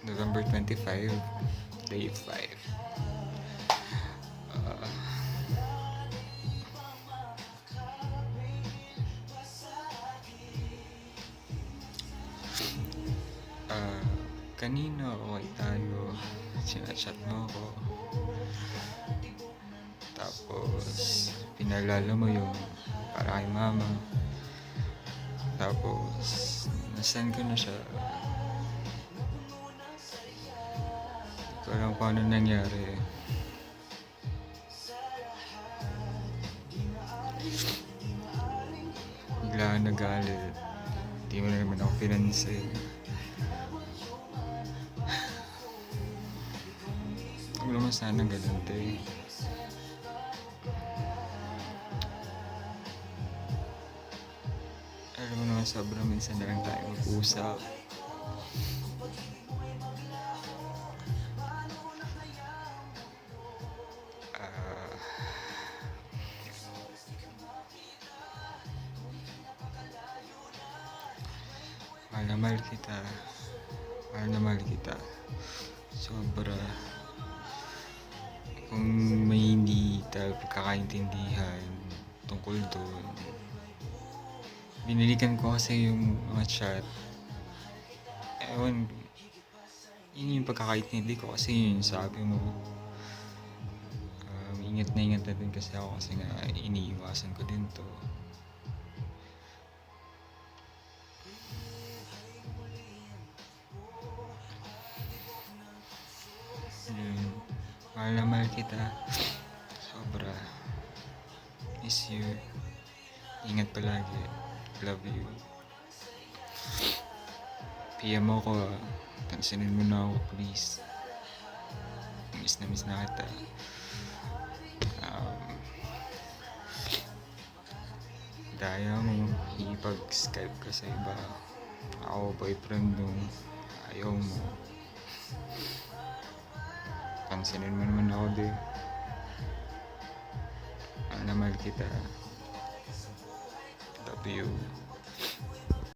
November 25, day 5. Uh, uh, Kanina okay tayo, sinachat mo ako. Tapos, pinalala mo yung para kay mama. Tapos, nasend ko na siya. Hindi ko alam kung ano nangyari. Bigla ka nagalit. Hindi mo na naman ako pinansin. Huwag naman sana ganun, te. Alam mo naman, sobrang minsan na lang tayo mag-usap. Ah, mahal na mahal kita. Mahal na mahal kita. Sobra. Kung may hindi tayo pagkakaintindihan tungkol doon, binalikan ko kasi yung mga chat. Ewan, yun yung pagkakaintindi ko kasi yun yung sabi mo. Ingat na din kasi ako kasi nga iniiwasan ko din to. Yun, mahal na mahal kita. Sobra. Miss you. Ingat palagi. Love you. PM mo ko, pansinin mo na ako please. Miss na kita. Daya mo, ipag-Skype ka sa iba. Ako, boyfriend mo. Ayaw mo. Pansinin mo naman ako din. Mahal na mahal kita. Love you.